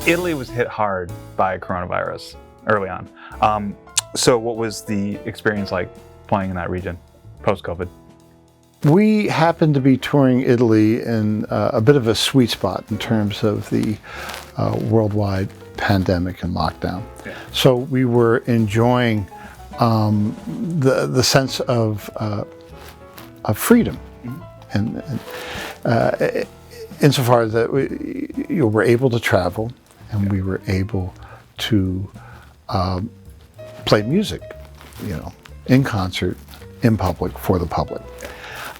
Italy was hit hard by coronavirus early on. So what was the experience like playing in that region post-COVID? We happened to be touring Italy in a bit of a sweet spot in terms of the worldwide pandemic and lockdown. Yeah. So we were enjoying the sense of freedom, and insofar as that we were able to travel, and we were able to play music, in concert, in public, for the public.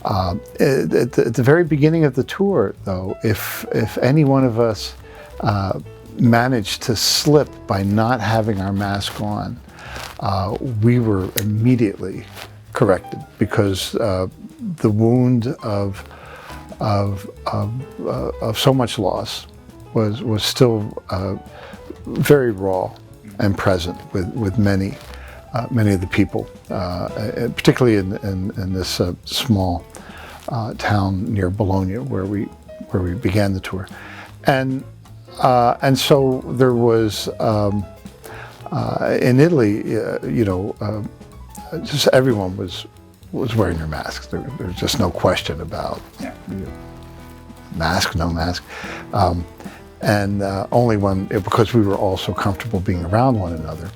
At the very beginning of the tour, though, if any one of us managed to slip by not having our mask on, we were immediately corrected, because the wound of so much loss was still very raw and present with many of the people, particularly in this small town near Bologna, where we began the tour, and so there was in Italy, just everyone was wearing their masks. There's just no question about mask, no mask. And only because we were all so comfortable being around one another.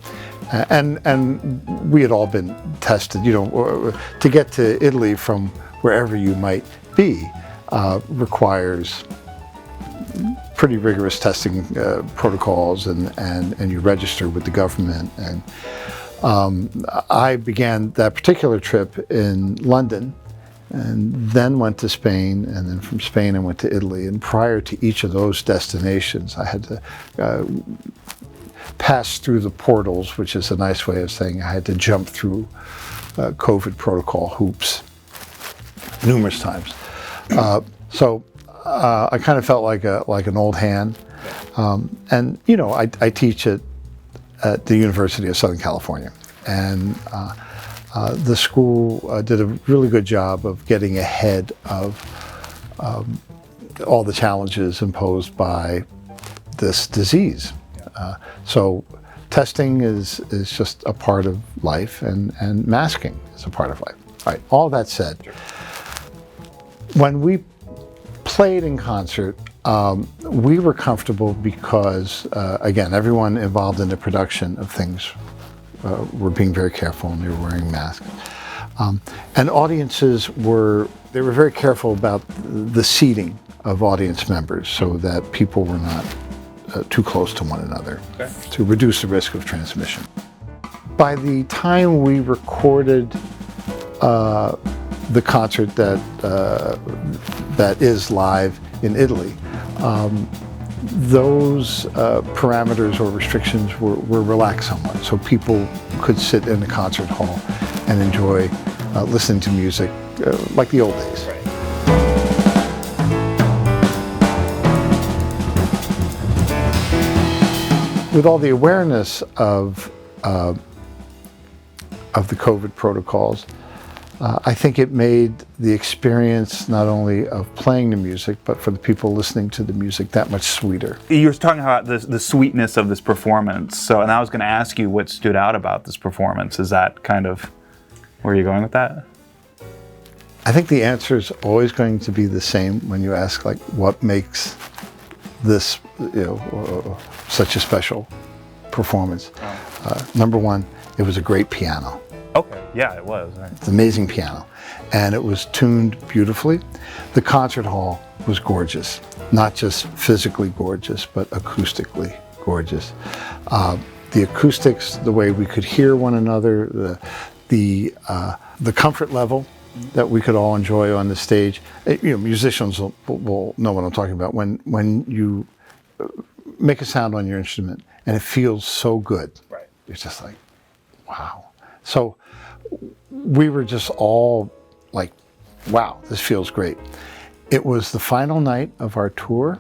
And we had all been tested, to get to Italy from wherever you might be requires pretty rigorous testing protocols, and you register with the government. And I began that particular trip in London, and then went to Spain, and then from Spain I went to Italy. And prior to each of those destinations, I had to pass through the portals, which is a nice way of saying I had to jump through COVID protocol hoops numerous times. So I kind of felt like an old hand. And I teach at the University of Southern California, and the school did a really good job of getting ahead of all the challenges imposed by this disease. So testing is just a part of life, and masking is a part of life. All right, all that said, when we played in concert, we were comfortable because, again, everyone involved in the production of things were being very careful, and they were wearing masks. And audiences were very careful about the seating of audience members, so that people were not too close to one another, to reduce the risk of transmission. By the time we recorded the concert that is live in Italy, those parameters or restrictions were relaxed somewhat, so people could sit in the concert hall and enjoy listening to music like the old days. Right. With all the awareness of the COVID protocols, I think it made the experience not only of playing the music, but for the people listening to the music, that much sweeter. You were talking about the sweetness of this performance, and I was going to ask you what stood out about this performance. Is that kind of where you're going with that? I think the answer is always going to be the same when you ask, what makes this, such a special performance. Number one, it was a great piano. Okay, yeah, it was. Right. It's an amazing piano, and it was tuned beautifully. The concert hall was gorgeous, not just physically gorgeous, but acoustically gorgeous. The acoustics, the way we could hear one another, the comfort level that we could all enjoy on the stage. Musicians will know what I'm talking about. When you make a sound on your instrument and it feels so good, right, it's just like, wow. So we were just all like, wow, this feels great. It was the final night of our tour.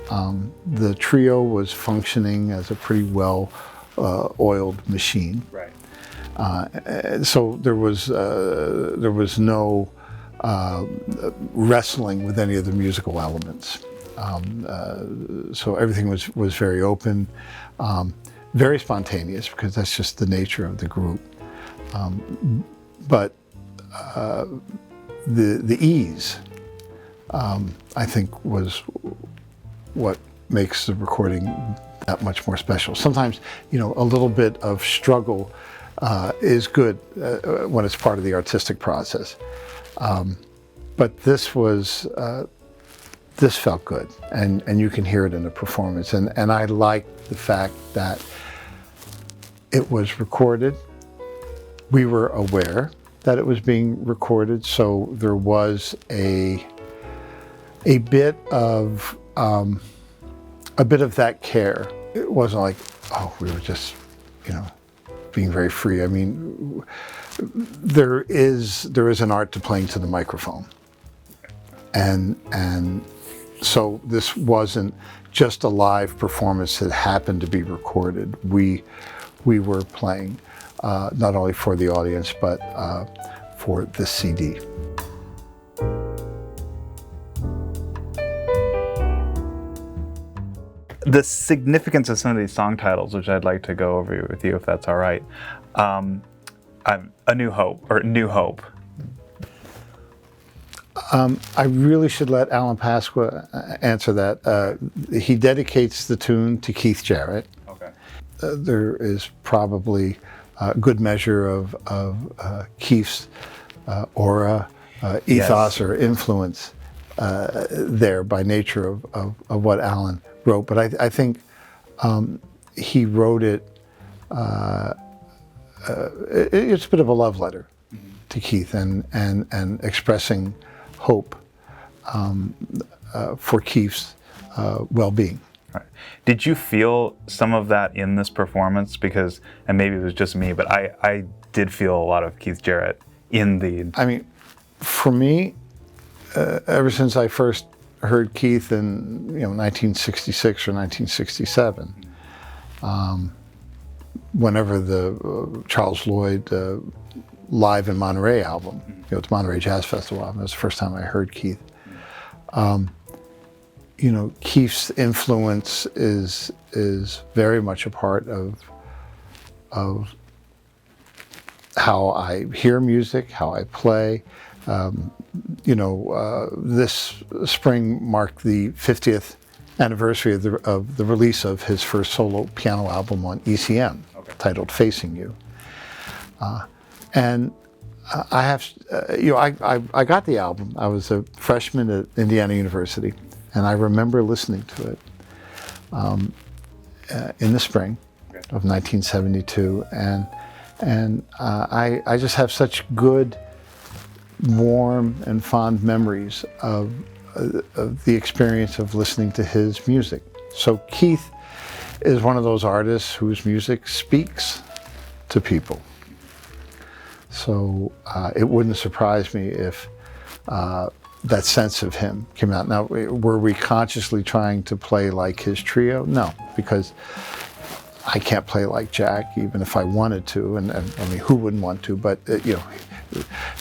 The trio was functioning as a pretty well oiled machine. Right. So there was no wrestling with any of the musical elements. So everything was very open, very spontaneous, because that's just the nature of the group. But the ease, I think, was what makes the recording that much more special. Sometimes, a little bit of struggle is good when it's part of the artistic process. But this felt good, and you can hear it in the performance. And I like the fact that it was recorded. We were aware that it was being recorded, so there was a bit of that care. It wasn't like, oh, we were just, being very free. I mean, there is an art to playing to the microphone, and so this wasn't just a live performance that happened to be recorded. We were playing not only for the audience, but for the CD. The significance of some of these song titles, which I'd like to go over with you, if that's all right. A New Hope, or New Hope. I really should let Alan Pasqua answer that. He dedicates the tune to Keith Jarrett. Okay. There is probably a good measure of Keith's aura, ethos, or influence there by nature of what Alan wrote. But I think he wrote it, it's a bit of a love letter to Keith, and expressing hope for Keith's well-being. Right. Did you feel some of that in this performance? Because, and maybe it was just me, but I did feel a lot of Keith Jarrett in the... I mean, for me, ever since I first heard Keith in 1966 or 1967, whenever the Charles Lloyd Live in Monterey album, it's Monterey Jazz Festival album, that was the first time I heard Keith. Keith's influence is very much a part of how I hear music, how I play. This spring marked the 50th anniversary of the release of his first solo piano album on ECM, titled Facing You. And I have, I got the album. I was a freshman at Indiana University, and I remember listening to it in the spring of 1972, and I just have such good, warm and fond memories of the experience of listening to his music. So Keith is one of those artists whose music speaks to people. So it wouldn't surprise me if that sense of him came out. Now, were we consciously trying to play like his trio? No, because I can't play like Jack, even if I wanted to, and I mean, who wouldn't want to? But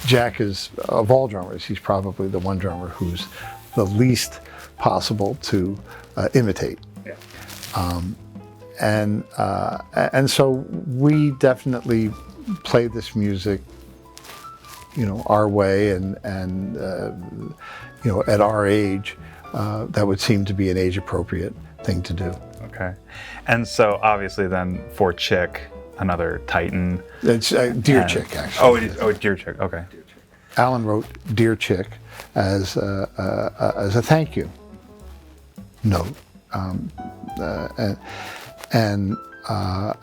Jack is, of all drummers, he's probably the one drummer who's the least possible to imitate. Yeah. And so we definitely play this music, our way, and at our age, that would seem to be an age-appropriate thing to do. Okay. And so obviously then for Chick, another Titan. It's Dear Chick, actually. Oh, it is. Oh, Dear Chick. Okay. Dear Chick. Alan wrote Dear Chick as a thank you note, and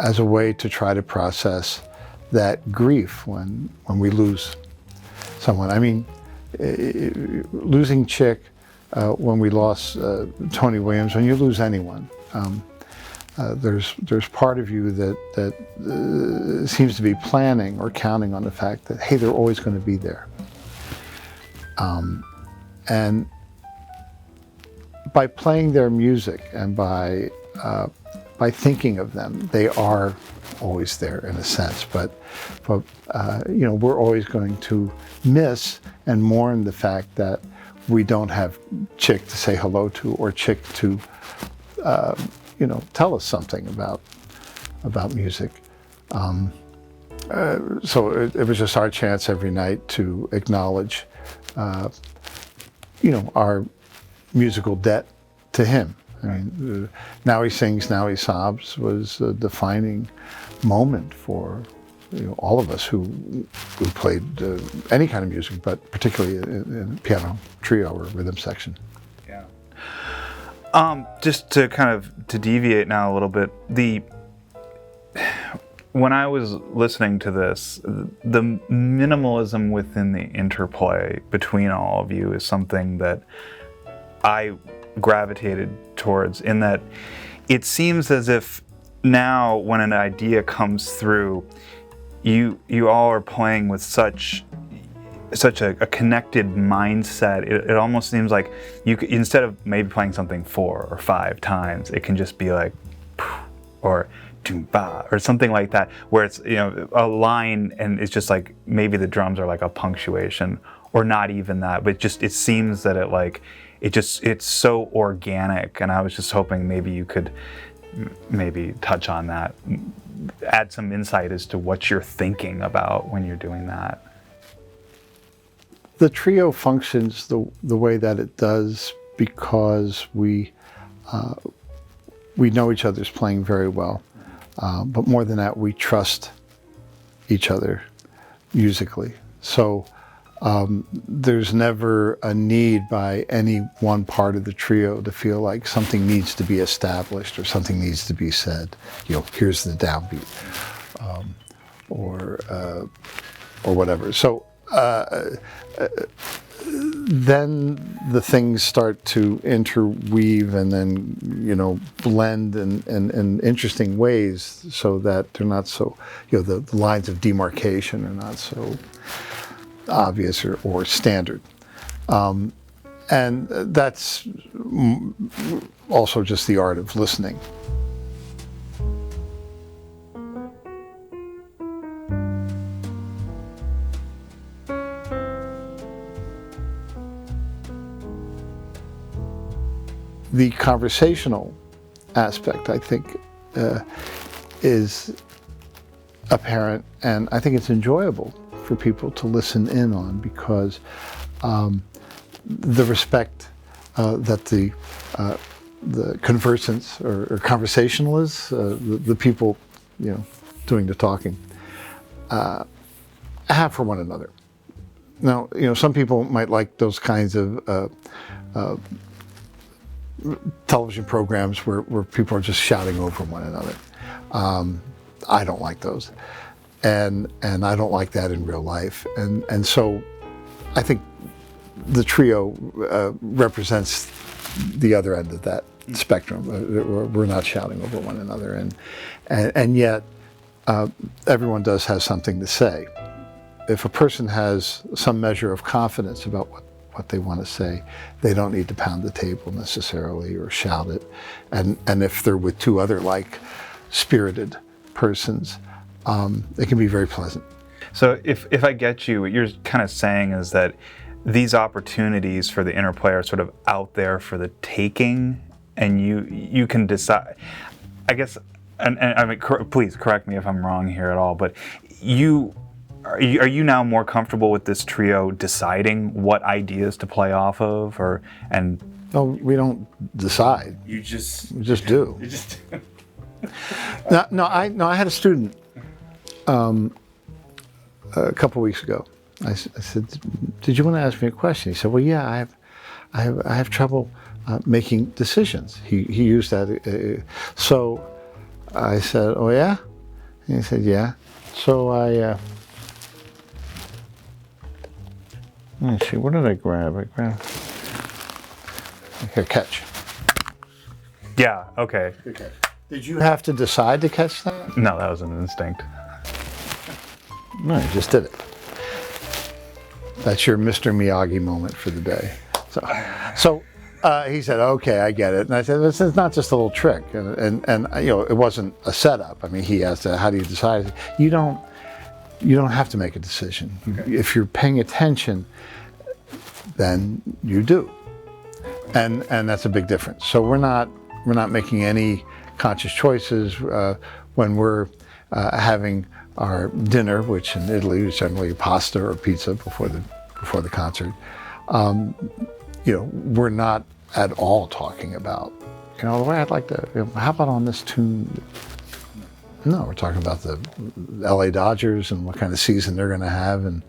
as a way to try to process that grief when we lose someone. I mean, losing Chick, when we lost Tony Williams, when you lose anyone, there's part of you that seems to be planning or counting on the fact that, hey, they're always going to be there. And by playing their music and by thinking of them, they are always there in a sense. But we're always going to miss and mourn the fact that we don't have Chick to say hello to, or Chick to, tell us something about music. So it was just our chance every night to acknowledge, our musical debt to him. I mean, Now He Sings, Now He Sobs was a defining moment for all of us who played any kind of music, but particularly in piano trio or rhythm section. Yeah. Just to deviate now a little bit, when I was listening to this, the minimalism within the interplay between all of you is something that I gravitated towards, in that it seems as if now when an idea comes through, you all are playing with such a connected mindset. It almost seems like you could, instead of maybe playing something 4 or 5 times, it can just be like, or or something like that, where it's a line and it's just like maybe the drums are like a punctuation, or not even that, but it seems that it's so organic. And I was just hoping maybe you could maybe touch on that, add some insight as to what you're thinking about when you're doing that. The trio functions the way that it does because we know each other's playing very well. But more than that, we trust each other musically. So there's never a need by any one part of the trio to feel like something needs to be established or something needs to be said. Here's the downbeat, or whatever. So then the things start to interweave and then blend in interesting ways, so that they're not so the lines of demarcation are not so obvious or standard, and that's also just the art of listening. The conversational aspect, I think, is apparent, and I think it's enjoyable for people to listen in on, because the respect that the conversants or conversationalists, the people doing the talking, have for one another. Now, some people might like those kinds of television programs where people are just shouting over one another. I don't like those, and I don't like that in real life. And so I think the trio represents the other end of that spectrum. We're not shouting over one another, and yet everyone does have something to say. If a person has some measure of confidence about what they want to say, they don't need to pound the table necessarily or shout it. And if they're with 2 other spirited persons, it can be very pleasant. So if I get you, what you're kind of saying is that these opportunities for the interplay are sort of out there for the taking, and you can decide, I guess, and I mean, please correct me if I'm wrong here at all, but are you now more comfortable with this trio deciding what ideas to play off of, No, we don't decide. We just do. You just do. I had a student a couple weeks ago. I said, "Did you want to ask me a question?" He said, "Well, yeah, I have trouble making decisions." He used that. So I said, "Oh yeah?" And he said, "Yeah." So let me see, what did I grab? Here, catch. Yeah, okay. Did you have to decide to catch that? No, that was an instinct. No, you just did it. That's your Mr. Miyagi moment for the day. So he said, "Okay, I get it." And I said, "This is not just a little trick." And it wasn't a setup. I mean, he asked, "How do you decide?" You don't have to make a decision. Okay. If you're paying attention, then you do. And that's a big difference. So we're not making any conscious choices when we're having our dinner, which in Italy is generally pasta or pizza before the concert. We're not at all talking about, the way I'd like to, how about on this tune? No, we're talking about the LA Dodgers and what kind of season they're going to have, and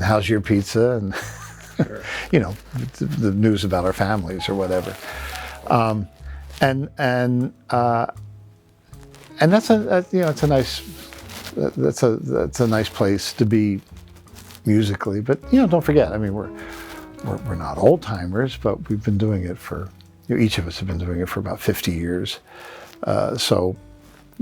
how's your pizza, and sure. The news about our families or whatever. And that's it's a nice place to be musically. But don't forget, I mean, we're not old timers, but we've been doing it for, each of us have been doing it for about 50 years. So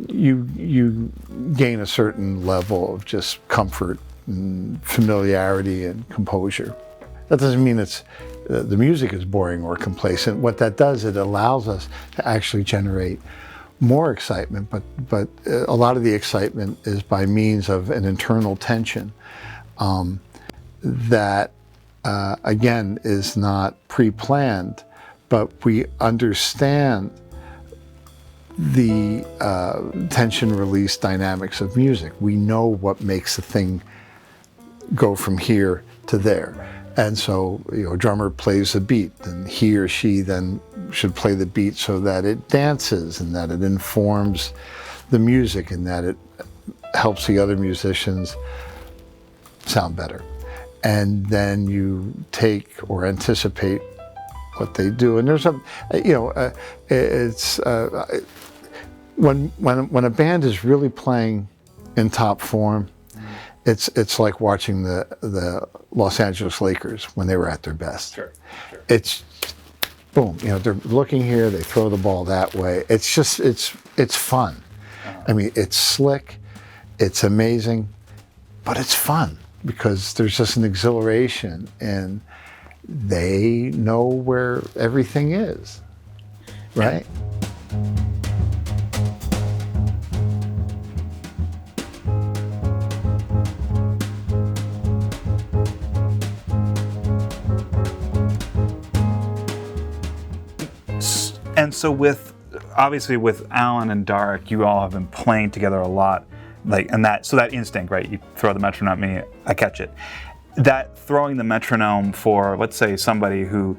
you gain a certain level of just comfort and familiarity and composure. That doesn't mean the music is boring or complacent. What that does, it allows us to actually generate more excitement, but a lot of the excitement is by means of an internal tension that again is not pre-planned, but we understand the tension release dynamics of music. We know what makes a thing go from here to there. And so, a drummer plays a beat, and he or she then should play the beat so that it dances and that it informs the music and that it helps the other musicians sound better. And then you take or anticipate what they do. And there's when a band is really playing in top form, it's like watching the Los Angeles Lakers when they were at their best. Sure. It's boom, they're looking here, they throw the ball that way. It's just it's fun. Uh-huh. I mean, it's slick, it's amazing, but it's fun because there's just an exhilaration and they know where everything is, right? And so obviously with Alan and Darek, you all have been playing together a lot, so that instinct, right? You throw the metronome at me, I catch it. That throwing the metronome for, let's say, somebody who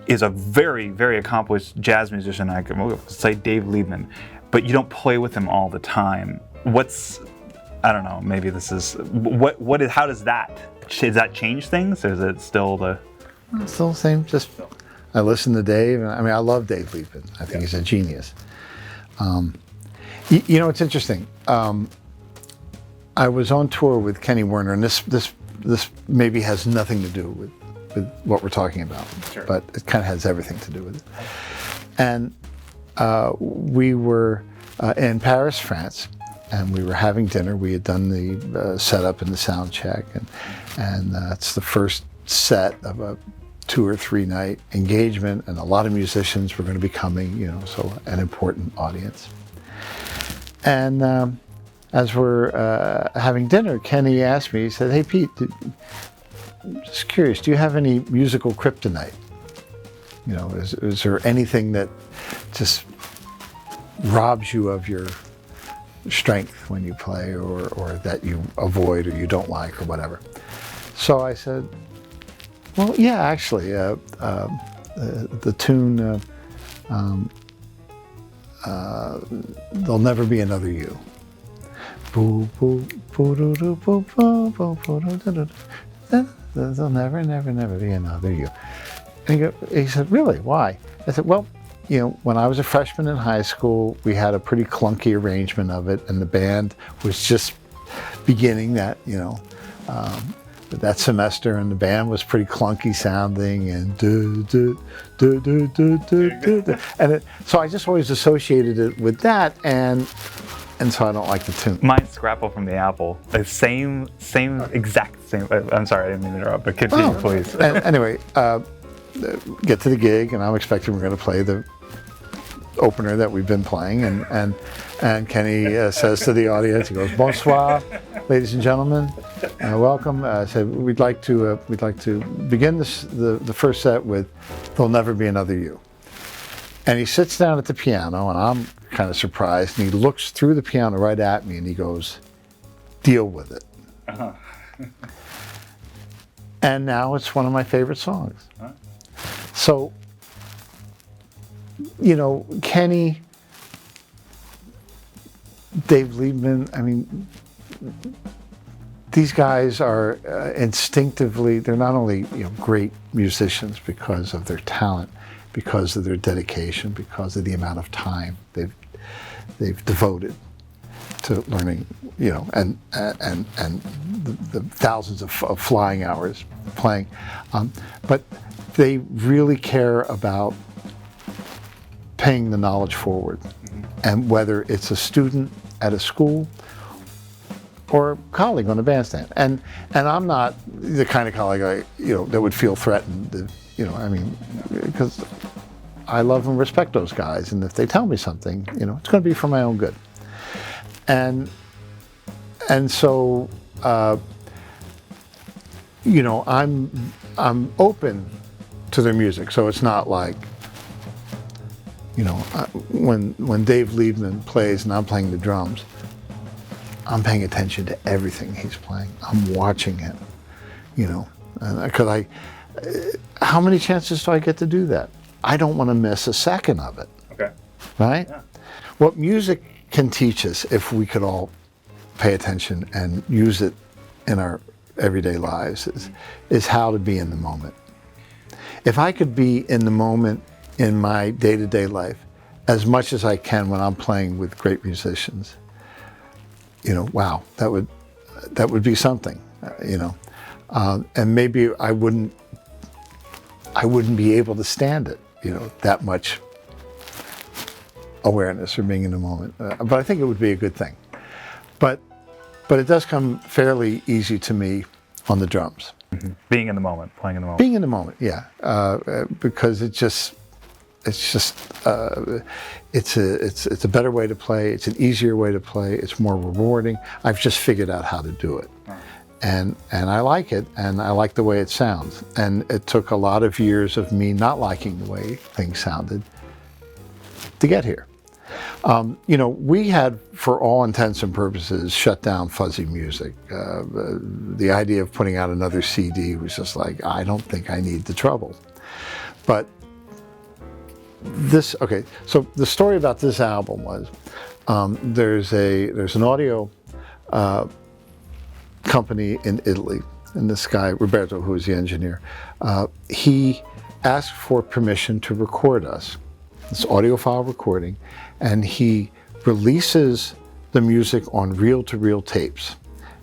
is a very, very accomplished jazz musician, I could say Dave Liebman, but you don't play with him all the time. I don't know, maybe this is, how does that change things? Or is it still It's still the same, just I listen to Dave. I mean, I love Dave Liebman. I think he's a genius. It's interesting. I was on tour with Kenny Werner, and this maybe has nothing to do with what we're talking about, sure. But it kind of has everything to do with it. And we were in Paris, France, and we were having dinner. We had done the setup and the sound check, and it's the first set of a 2 or 3 night engagement, and a lot of musicians were going to be coming, so an important audience. And as we're having dinner, Kenny asked me, he said, "Hey Pete, just curious, do you have any musical kryptonite? Is there anything that just robs you of your strength when you play, or that you avoid or you don't like or whatever?" So I said, well, yeah, actually, the tune, There'll Never Be Another You. There'll never, never, never be another you. And he said, really, why? I said, well, when I was a freshman in high school, we had a pretty clunky arrangement of it, and the band was just beginning that, that semester, and the band was pretty clunky sounding, and and so I just always associated it with that, and so I don't like the tune. Mine's Scrapple from the Apple. The same. I'm sorry, I didn't mean to interrupt, but continue, please. Anyway, get to the gig, and I'm expecting we're going to play the opener that we've been playing, and Kenny says to the audience, he goes, "Bonsoir, ladies and gentlemen," welcome. Said we'd like to begin the first set with "There'll Never Be Another You." And he sits down at the piano, and I'm kind of surprised. And he looks through the piano right at me, and he goes, "Deal with it." Uh-huh. And now it's one of my favorite songs. Huh? So, you know, Kenny, Dave Liebman, I mean, these guys are instinctively, they're not only great musicians because of their talent, because of their dedication, because of the amount of time they've devoted to learning, and the thousands of flying hours playing, but they really care about paying the knowledge forward, and whether it's a student at a school or a colleague on a bandstand, and I'm not the kind of colleague that would feel threatened, because I love and respect those guys, and if they tell me something, it's going to be for my own good. And so, I'm open to their music. So it's not like, when Dave Liebman plays and I'm playing the drums, I'm paying attention to everything he's playing. I'm watching him, because how many chances do I get to do that? I don't want to miss a second of it. Okay. Right? Yeah. What music can teach us, if we could all pay attention and use it in our everyday lives, is how to be in the moment. If I could be in the moment in my day-to-day life as much as I can when I'm playing with great musicians, wow, that would be something, and maybe I wouldn't be able to stand it, that much awareness or being in the moment. But I think it would be a good thing. But it does come fairly easy to me on the drums. Mm-hmm. Being in the moment, playing in the moment. Being in the moment, yeah, because it's a better way to play. It's an easier way to play. It's more rewarding. I've just figured out how to do it. And I like it, and I like the way it sounds. And it took a lot of years of me not liking the way things sounded to get here. We had, for all intents and purposes, shut down fuzzy music. The idea of putting out another CD was just like, I don't think I need the trouble. But so the story about this album was, there's an audio company in Italy, and this guy, Roberto, who is the engineer, he asked for permission to record us, this audiophile recording, and he releases the music on reel-to-reel tapes.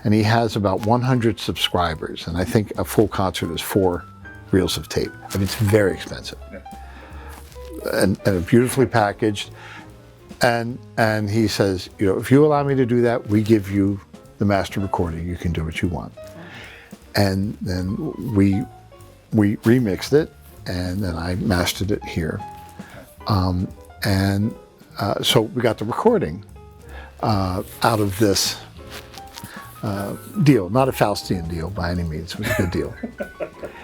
And he has about 100 subscribers, and I think a full concert is 4 reels of tape. I mean, it's very expensive. Yeah. And beautifully packaged. And he says, if you allow me to do that, we give you the master recording. You can do what you want. And then we remixed it, and then I mastered it here. So we got the recording out of this deal, not a Faustian deal by any means. It was a good deal.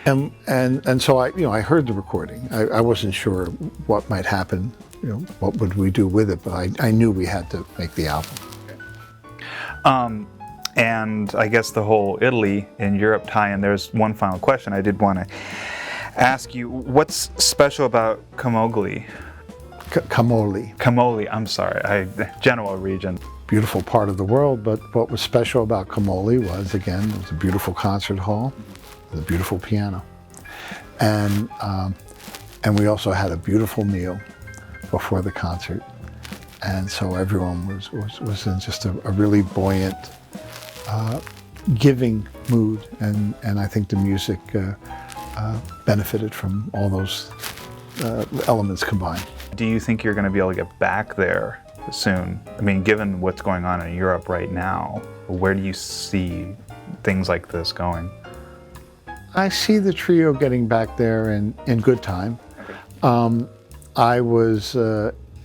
And so I heard the recording. I wasn't sure what might happen, what would we do with it, but I knew we had to make the album. And I guess the whole Italy and Europe tie-in, there's one final question I did want to ask you. What's special about Camogli? Camogli, I'm sorry, Genoa region. Beautiful part of the world, but what was special about Camogli was, again, it was a beautiful concert hall with a beautiful piano. And we also had a beautiful meal before the concert. And so everyone was in just a really buoyant, giving mood, and I think the music benefited from all those elements combined. Do you think you're going to be able to get back there soon? I mean, given what's going on in Europe right now, where do you see things like this going? I see the trio getting back there in good time. Okay. I was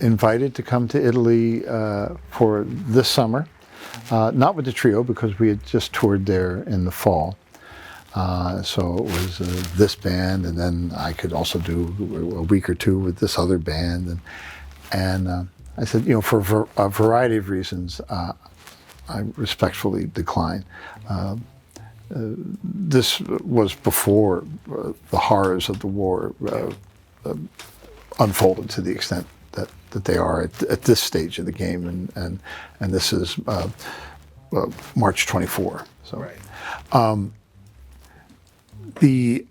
invited to come to Italy for this summer Not with the trio, because we had just toured there in the fall. So it was this band, and then I could also do a week or two with this other band. And I said, for a variety of reasons, I respectfully declined. This was before the horrors of the war unfolded to the extent that they are at this stage of the game, and this is March 24. So. Right. The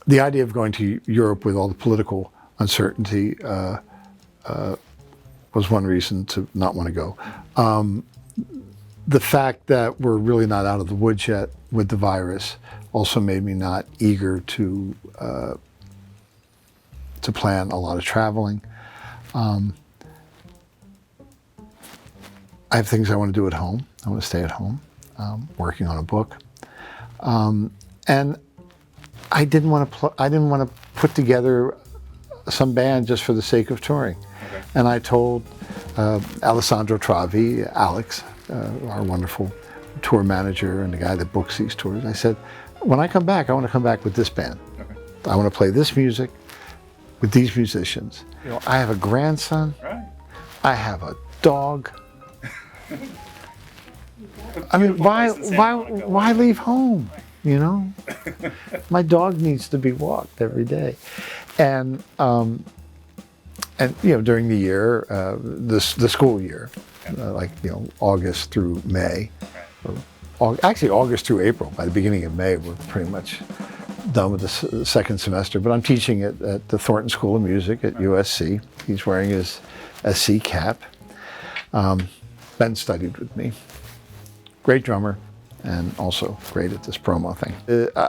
idea of going to Europe with all the political uncertainty was one reason to not want to go. The fact that we're really not out of the woods yet with the virus also made me not eager to plan a lot of traveling. I have things I want to do at home. I want to stay at home, working on a book. And I didn't want to put together some band just for the sake of touring. Okay. And I told Alessandro Travi, Alex, our wonderful tour manager and the guy that books these tours, I said, when I come back, I want to come back with this band. Okay. I want to play this music with these musicians. I have a grandson. Right. I have a dog. I mean, why leave home? My dog needs to be walked every day, and during the year, the school year, August through May, actually August through April. By the beginning of May, we're pretty much done with the second semester. But I'm teaching at the Thornton School of Music at USC. He's wearing his SC cap. Ben studied with me. Great drummer. And also great at this promo thing.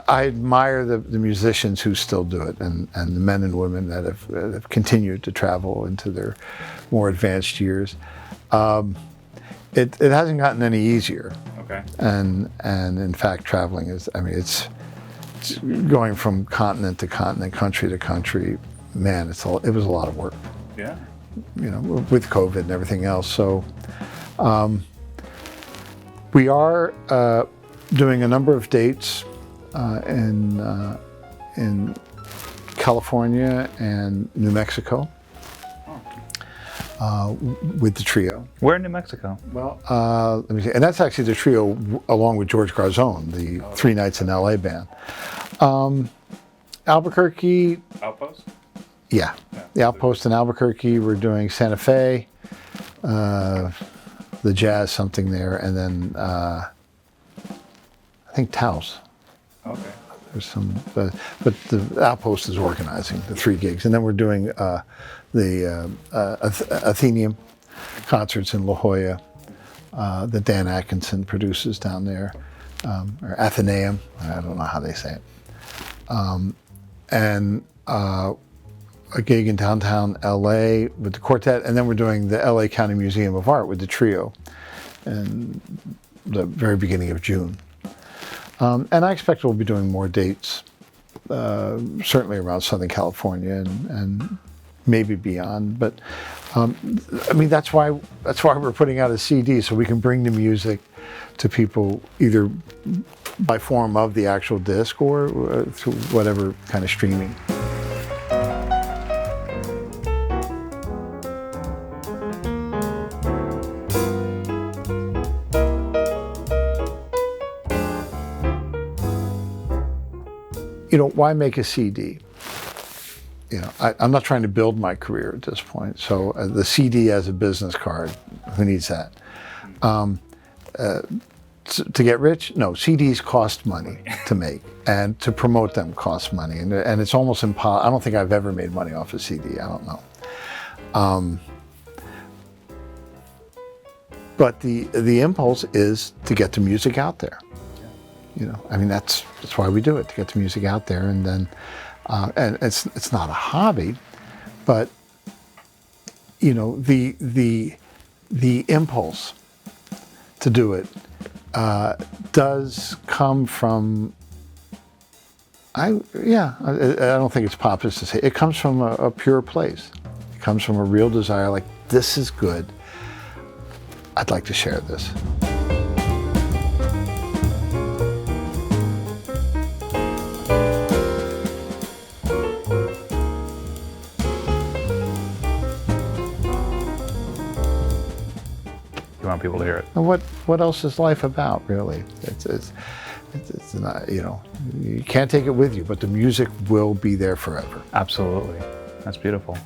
I admire the musicians who still do it, and the men and women that have continued to travel into their more advanced years. It hasn't gotten any easier. Okay. And in fact, traveling is, it's going from continent to continent, country to country. Man, it was a lot of work. Yeah. With COVID and everything else. So. We are doing a number of dates in California and New Mexico with the trio. Where in New Mexico? Well, let me see. And that's actually the trio along with George Garzone, the 3 Nights in LA band. Albuquerque. Outpost? Yeah. The Outpost in Albuquerque. We're doing Santa Fe. The jazz something there, and then I think Taos. Okay. There's some, but the Outpost is organizing the 3 gigs, and then we're doing the Athenaeum concerts in La Jolla that Dan Atkinson produces down there, or Athenaeum. I don't know how they say it, and a gig in downtown LA with the quartet, and then we're doing the LA County Museum of Art with the trio in the very beginning of June. And I expect we'll be doing more dates, certainly around Southern California and maybe beyond. But that's why we're putting out a CD, so we can bring the music to people either by form of the actual disc or through whatever kind of streaming. Why make a CD? I'm not trying to build my career at this point. So the CD as a business card, who needs that? To get rich? No, CDs cost money to make, and to promote them costs money. And it's almost impossible. I don't think I've ever made money off a CD. I don't know. But the impulse is to get the music out there. That's why we do it, to get the music out there, and then and it's not a hobby, but the impulse to do it does come from I don't think it's pompous to say it comes from a pure place. It comes from a real desire, like, this is good. I'd like to share this. You want people to hear it. And what else is life about, really? It's not, you know, you can't take it with you, but the music will be there forever. Absolutely. That's beautiful.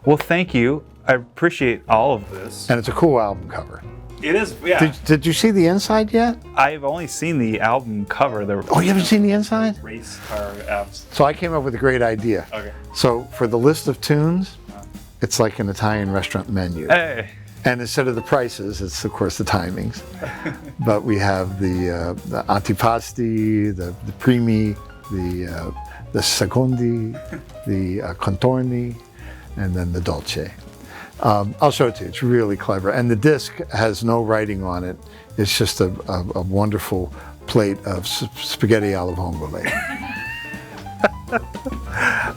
Well, thank you. I appreciate all of this. And it's a cool album cover. It is, yeah. Did you see the inside yet? I've only seen the album cover. Oh, you haven't seen the inside? Race car apps. So I came up with a great idea. Okay. So for the list of tunes, it's like an Italian restaurant menu. Hey. And instead of the prices, it's of course the timings. But we have the antipasti, the primi, the secondi, the contorni, and then the dolce. I'll show it to you. It's really clever. And the disc has no writing on it. It's just a wonderful plate of spaghetti alla vongole.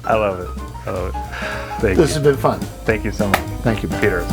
I love it. I love it. Thank you. This has been fun. Thank you so much. Thank you, Peter.